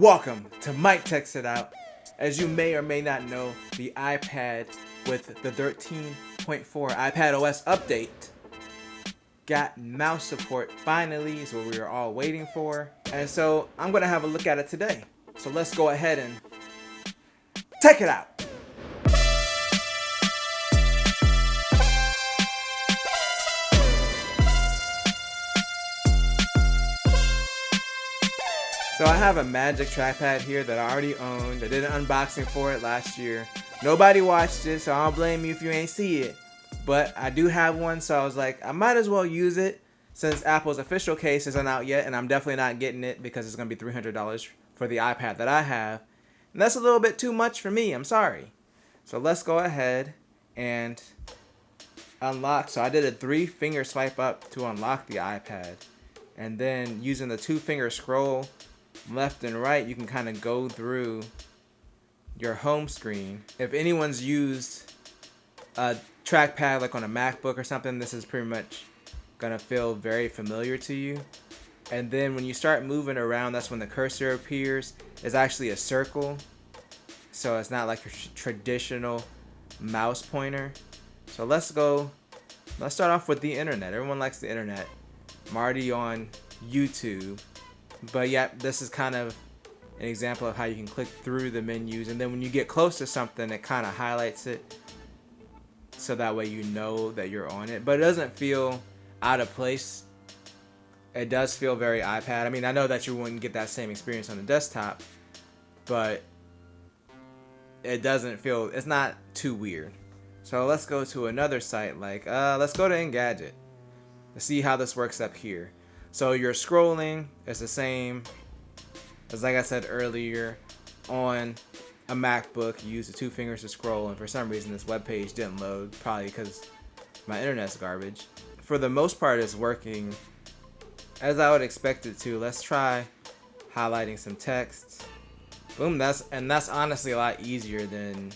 Welcome to Mike Text It Out. As you may or may not know, the iPad with the 13.4 iPad OS update got mouse support finally, is what we were all waiting for. And so I'm going to have a look at it today. So let's go ahead and check it out. So I have a Magic trackpad here that I already owned. I did an unboxing for it last year. Nobody watched it, so I don't blame you if you ain't see it. But I do have one, so I was like, I might as well use it since Apple's official case isn't out yet, and I'm definitely not getting it because it's going to be $300 for the iPad that I have. And that's a little bit too much for me, I'm sorry. So let's go ahead and unlock. So I did a 3-finger swipe up to unlock the iPad. And then using the 2-finger scroll left and right, you can kind of go through your home screen. If anyone's used a trackpad like on a MacBook or something, this is pretty much gonna feel very familiar to you. And then when you start moving around, that's when the cursor appears. It's actually a circle, so it's not like your traditional mouse pointer. So let's start off with the internet. Everyone likes the internet. I'm already on YouTube. But yeah, this is kind of an example of how you can click through the menus, and then when you get close to something, it kind of highlights it, so that way you know that you're on it. But it doesn't feel out of place. It does feel very iPad. I mean, I know that you wouldn't get that same experience on the desktop, but it doesn't feel, it's not too weird. So let's go to another site, like let's go to Engadget. Let's see how this works up here. So you're scrolling, it's the same as, like I said earlier, on a MacBook. You use the 2 fingers to scroll, and for some reason this web page didn't load, probably because my internet's garbage. For the most part, it's working as I would expect it to. Let's try highlighting some text. Boom, that's honestly a lot easier than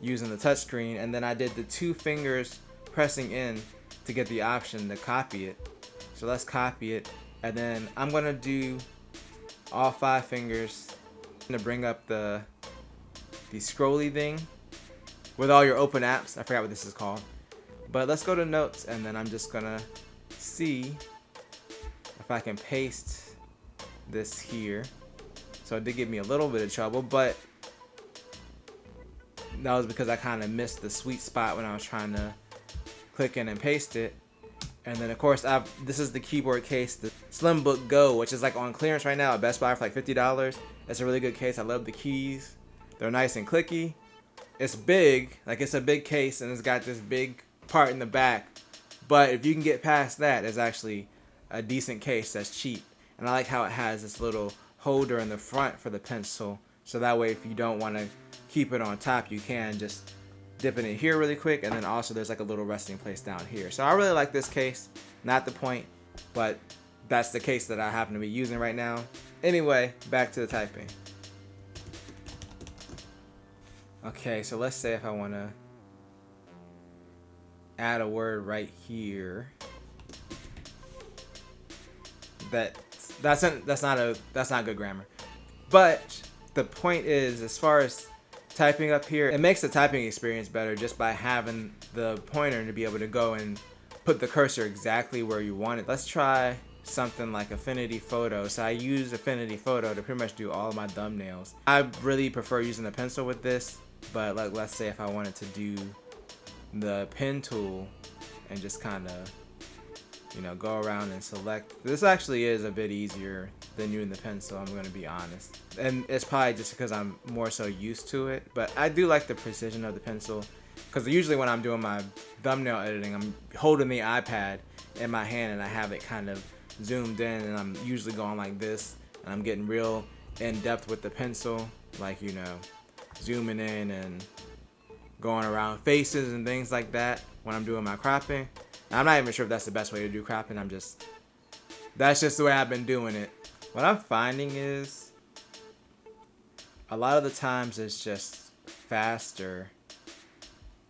using the touchscreen. And then I did the 2 fingers pressing in to get the option to copy it. So let's copy it, and then I'm gonna do all 5 fingers to bring up the scrolly thing with all your open apps. I forgot what this is called, but let's go to notes, and then I'm just gonna see if I can paste this here. So it did give me a little bit of trouble, but that was because I kind of missed the sweet spot when I was trying to click in and paste it. And then, of course, this is the keyboard case, the Slimbook Go, which is like on clearance right now at Best Buy for like $50. It's a really good case. I love the keys. They're nice and clicky. It's big, like it's a big case, and it's got this big part in the back. But if you can get past that, it's actually a decent case that's cheap. And I like how it has this little holder in the front for the pencil. So that way, if you don't want to keep it on top, you can just dip it in here really quick, and then also there's like a little resting place down here. So I really like this case. Not the point, but that's the case that I happen to be using right now. Anyway, back to the typing. Okay, so let's say if I want to add a word right here, that's not good grammar. But the point is, as far as typing up here, it makes the typing experience better just by having the pointer to be able to go and put the cursor exactly where you want it. Let's try something like Affinity Photo. So I use Affinity Photo to pretty much do all of my thumbnails. I really prefer using the pencil with this, but let's say if I wanted to do the pen tool and just kind of, go around and select. This actually is a bit easier than using the pencil, I'm going to be honest. And it's probably just because I'm more so used to it. But I do like the precision of the pencil, because usually when I'm doing my thumbnail editing, I'm holding the iPad in my hand and I have it kind of zoomed in, and I'm usually going like this, and I'm getting real in depth with the pencil, like, zooming in and going around faces and things like that when I'm doing my cropping. I'm not even sure if that's the best way to do cropping. That's just the way I've been doing it. What I'm finding is a lot of the times it's just faster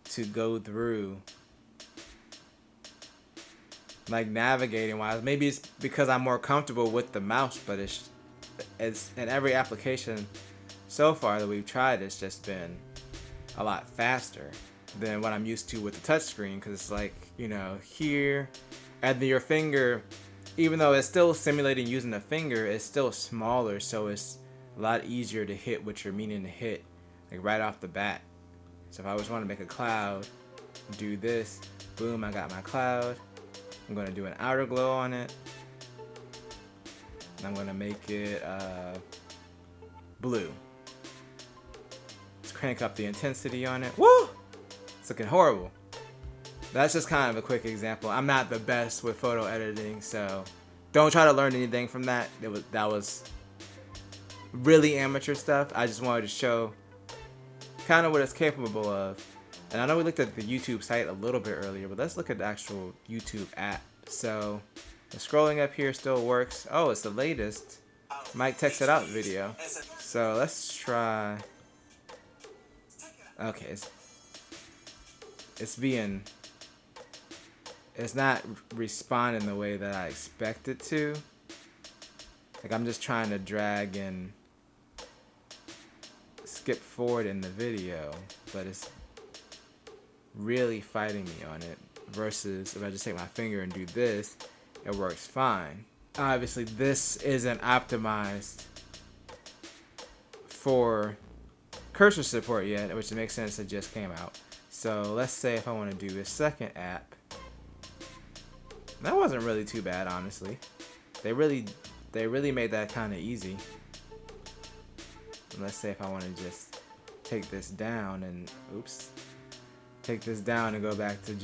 to go through, like navigating wise. Maybe it's because I'm more comfortable with the mouse, but it's in every application so far that we've tried, it's just been a lot faster than what I'm used to with the touchscreen, because it's like, you know, here, and then your finger, even though it's still simulating using the finger, it's still smaller, so it's a lot easier to hit what you're meaning to hit, like right off the bat. So if I just want to make a cloud, do this, boom, I got my cloud. I'm going to do an outer glow on it. And I'm going to make it blue. Let's crank up the intensity on it. Woo! It's looking horrible. That's just kind of a quick example. I'm not the best with photo editing, so don't try to learn anything from that. That was really amateur stuff. I just wanted to show kind of what it's capable of. And I know we looked at the YouTube site a little bit earlier, but let's look at the actual YouTube app. So the scrolling up here still works. Oh, it's the latest Mike Text It Out video. So let's try. Okay, it's not responding the way that I expect it to. Like, I'm just trying to drag and skip forward in the video, but it's really fighting me on it, versus if I just take my finger and do this, it works fine. Obviously this isn't optimized for cursor support yet, which makes sense, it just came out. So let's say if I want to do a second app, that wasn't really too bad, honestly. They really made that kind of easy. And let's say if I want to just take this down and take this down and go back to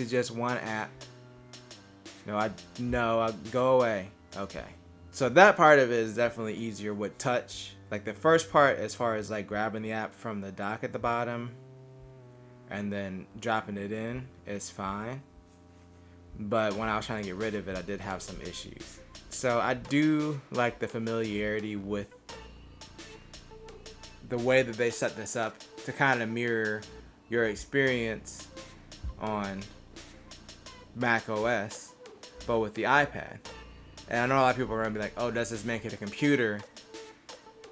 just one app. No, go away. Okay. So that part of it is definitely easier with touch. Like the first part, as far as like grabbing the app from the dock at the bottom and then dropping it in, is fine. But when I was trying to get rid of it, I did have some issues. So I do like the familiarity with the way that they set this up to kind of mirror your experience on Mac OS, but with the iPad. And I know a lot of people are going to be like, oh, does this make it a computer?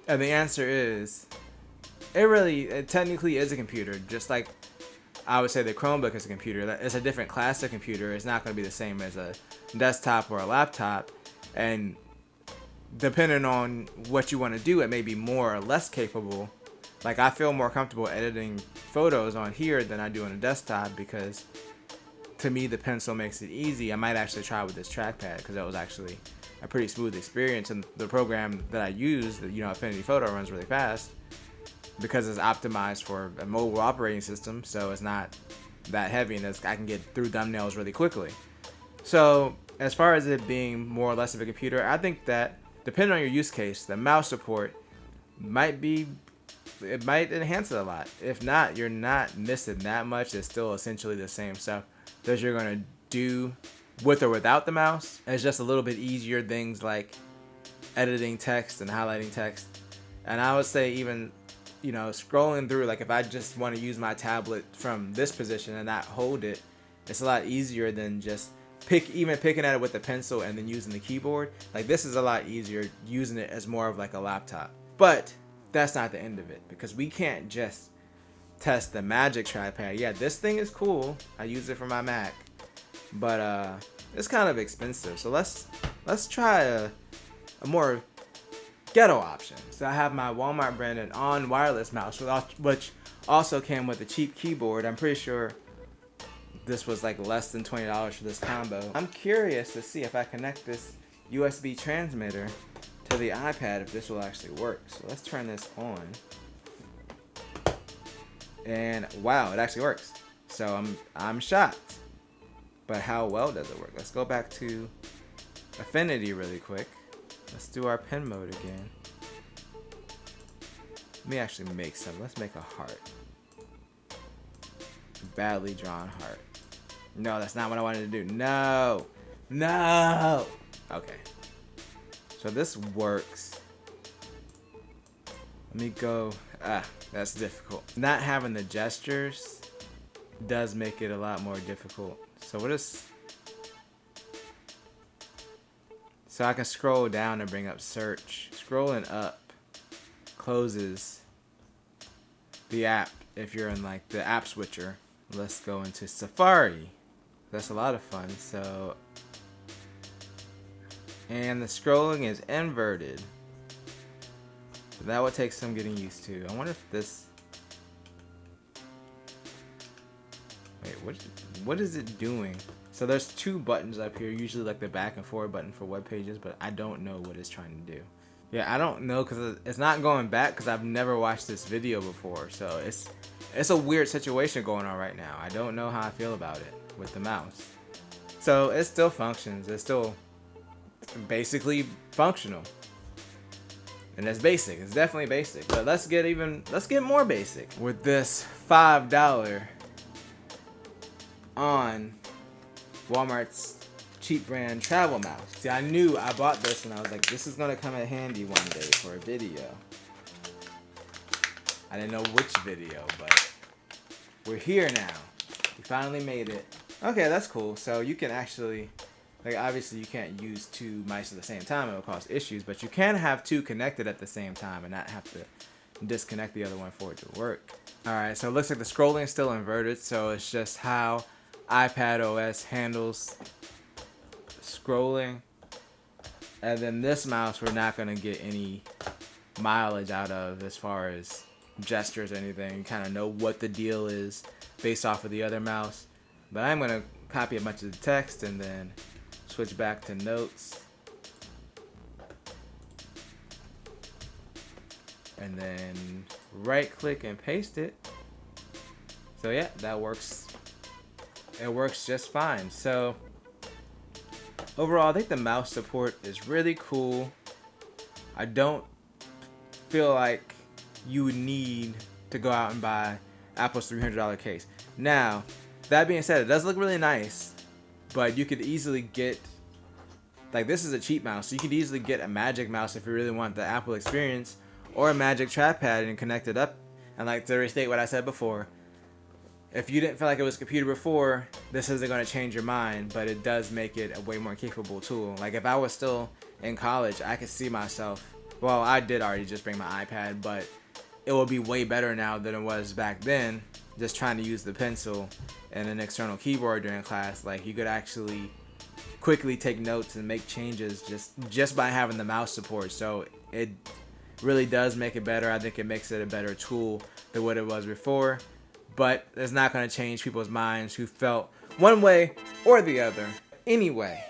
And the answer is, it technically is a computer, just like I would say the Chromebook is a computer. It's a different class of computer. It's not going to be the same as a desktop or a laptop. And depending on what you want to do, it may be more or less capable. Like, I feel more comfortable editing photos on here than I do on a desktop, because to me the pencil makes it easy. I might actually try with this trackpad, because that was actually a pretty smooth experience. And the program that I use, Affinity Photo, runs really fast because it's optimized for a mobile operating system, so it's not that heavy, and I can get through thumbnails really quickly. So as far as it being more or less of a computer, I think that depending on your use case, the mouse support might enhance it a lot. If not, you're not missing that much. It's still essentially the same stuff that you're gonna do with or without the mouse. It's just a little bit easier things like editing text and highlighting text. And I would say even, scrolling through, like if I just want to use my tablet from this position and not hold it, it's a lot easier than just picking at it with the pencil and then using the keyboard. Like, this is a lot easier using it as more of like a laptop. But that's not the end of it, because we can't just test the Magic Trackpad. Yeah, this thing is cool. I use it for my Mac, but it's kind of expensive. So let's try a more ghetto option. So I have my Walmart branded On wireless mouse, which also came with a cheap keyboard. I'm pretty sure this was like less than $20 for this combo. I'm curious to see if I connect this USB transmitter to the iPad, if this will actually work. So let's turn this on. And wow, it actually works. So I'm shocked. But how well does it work? Let's go back to Affinity really quick. Let's do our pen mode again. Let me actually make some. Let's make a heart. Badly drawn heart. No, that's not what I wanted to do. No. Okay. So this works. Let me go. That's difficult. Not having the gestures does make it a lot more difficult. So So I can scroll down and bring up search. Scrolling up closes the app if you're in like the app switcher. Let's go into Safari. That's a lot of fun. So, and the scrolling is inverted. So that would take some getting used to. I wonder if this. Wait, what is it doing? So there's two buttons up here, usually like the back and forward button for web pages, but I don't know what it's trying to do. Yeah, I don't know because it's not going back because I've never watched this video before. So it's a weird situation going on right now. I don't know how I feel about it with the mouse. So it still functions. It's still basically functional. And it's basic. It's definitely basic. But let's get more basic with this $5 on Walmart's cheap brand travel mouse. See, I knew I bought this and I was like, this is gonna come in handy one day for a video. I didn't know which video, but we're here now. We finally made it. Okay, that's cool. So you can actually, like, obviously you can't use two mice at the same time. It will cause issues, but you can have two connected at the same time and not have to disconnect the other one for it to work. All right, so it looks like the scrolling is still inverted. So it's just how iPad OS handles scrolling. And then this mouse we're not gonna get any mileage out of as far as gestures or anything. You kind of know what the deal is based off of the other mouse. But I'm gonna copy a bunch of the text and then switch back to notes. And then right click and paste it. So yeah, that works. It works just fine. So overall, I think the mouse support is really cool. I don't feel like you would need to go out and buy Apple's $300 case. Now, that being said, it does look really nice, but you could easily get, like, this is a cheap mouse, so you could easily get a Magic Mouse if you really want the Apple experience, or a Magic Trackpad and connect it up. And like to restate what I said before, if you didn't feel like it was a computer before, this isn't going to change your mind, but it does make it a way more capable tool. Like if I was still in college, I could see myself, well, I did already just bring my iPad, but it will be way better now than it was back then, just trying to use the pencil and an external keyboard during class. Like you could actually quickly take notes and make changes just by having the mouse support. So it really does make it better. I think it makes it a better tool than what it was before. But it's not going to change people's minds who felt one way or the other. Anyway,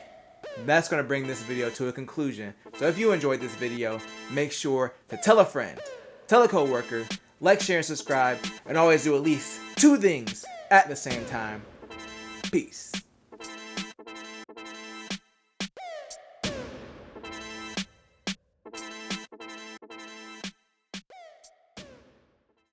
that's going to bring this video to a conclusion. So if you enjoyed this video, make sure to tell a friend, tell a coworker, like, share, and subscribe, and always do at least 2 things at the same time. Peace.